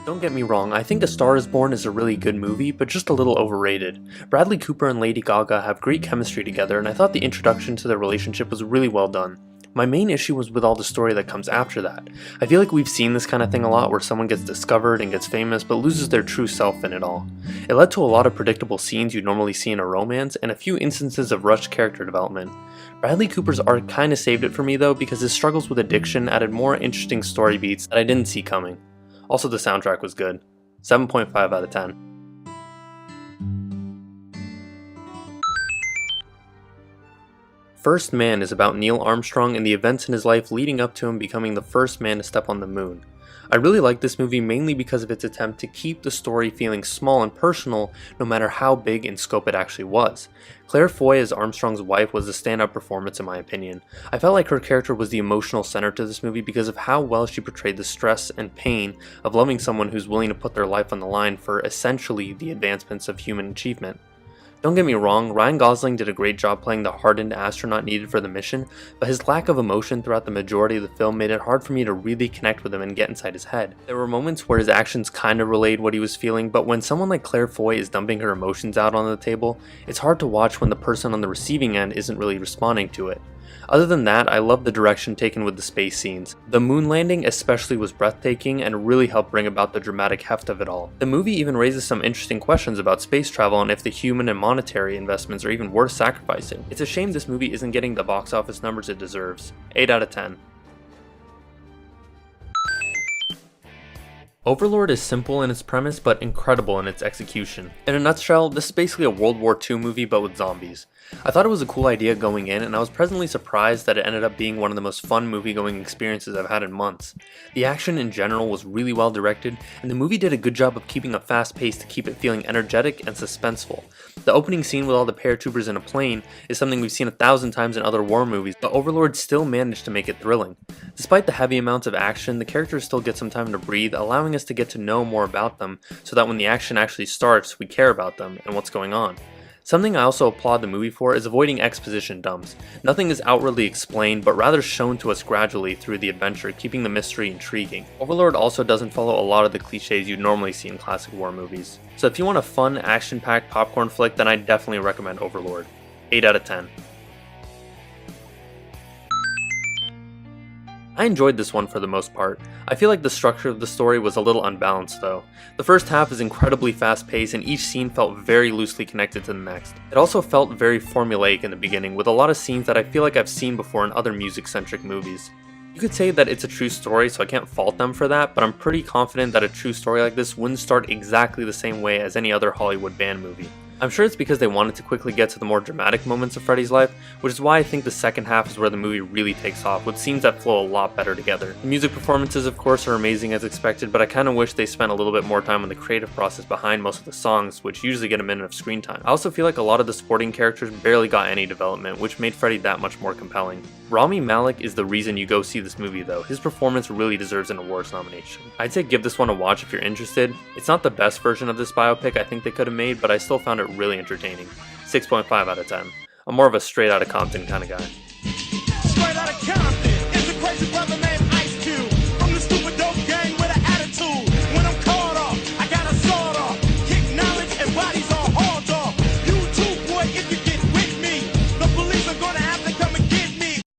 Don't get me wrong, I think A Star is Born is a really good movie, but just a little overrated. Bradley Cooper and Lady Gaga have great chemistry together, and I thought the introduction to their relationship was really well done. My main issue was with all the story that comes after that. I feel like we've seen this kind of thing a lot where someone gets discovered and gets famous but loses their true self in it all. It led to a lot of predictable scenes you'd normally see in a romance and a few instances of rushed character development. Bradley Cooper's arc kinda saved it for me though because his struggles with addiction added more interesting story beats that I didn't see coming. Also the soundtrack was good. 7.5 out of 10. First Man is about Neil Armstrong and the events in his life leading up to him becoming the first man to step on the moon. I really like this movie mainly because of its attempt to keep the story feeling small and personal no matter how big in scope it actually was. Claire Foy as Armstrong's wife was a standout performance in my opinion. I felt like her character was the emotional center to this movie because of how well she portrayed the stress and pain of loving someone who's willing to put their life on the line for essentially the advancements of human achievement. Don't get me wrong, Ryan Gosling did a great job playing the hardened astronaut needed for the mission, but his lack of emotion throughout the majority of the film made it hard for me to really connect with him and get inside his head. There were moments where his actions kinda relayed what he was feeling, but when someone like Claire Foy is dumping her emotions out on the table, it's hard to watch when the person on the receiving end isn't really responding to it. Other than that, I love the direction taken with the space scenes. The moon landing especially was breathtaking and really helped bring about the dramatic heft of it all. The movie even raises some interesting questions about space travel and if the human and monetary investments are even worth sacrificing. It's a shame this movie isn't getting the box office numbers it deserves. 8 out of 10. Overlord is simple in its premise but incredible in its execution. In a nutshell, this is basically a World War II movie but with zombies. I thought it was a cool idea going in and I was pleasantly surprised that it ended up being one of the most fun movie-going experiences I've had in months. The action in general was really well directed and the movie did a good job of keeping a fast pace to keep it feeling energetic and suspenseful. The opening scene with all the paratroopers in a plane is something we've seen 1,000 times in other war movies, but Overlord still managed to make it thrilling. Despite the heavy amounts of action, the characters still get some time to breathe, allowing us to get to know more about them so that when the action actually starts, we care about them and what's going on. Something I also applaud the movie for is avoiding exposition dumps. Nothing is outwardly explained, but rather shown to us gradually through the adventure, keeping the mystery intriguing. Overlord also doesn't follow a lot of the cliches you'd normally see in classic war movies. So if you want a fun, action-packed popcorn flick, then I definitely recommend Overlord. 8 out of 10. I enjoyed this one for the most part. I feel like the structure of the story was a little unbalanced though. The first half is incredibly fast paced and each scene felt very loosely connected to the next. It also felt very formulaic in the beginning with a lot of scenes that I feel like I've seen before in other music-centric movies. You could say that it's a true story, so I can't fault them for that, but I'm pretty confident that a true story like this wouldn't start exactly the same way as any other Hollywood band movie. I'm sure it's because they wanted to quickly get to the more dramatic moments of Freddy's life, which is why I think the second half is where the movie really takes off, with scenes that flow a lot better together. The music performances of course are amazing as expected, but I kinda wish they spent a little bit more time on the creative process behind most of the songs, which usually get a minute of screen time. I also feel like a lot of the supporting characters barely got any development, which made Freddy that much more compelling. Rami Malek is the reason you go see this movie though. His performance really deserves an awards nomination. I'd say give this one a watch if you're interested. It's not the best version of this biopic I think they could have made, but I still found it really entertaining. 6.5 out of 10. I'm more of a straight outta Compton kind of guy.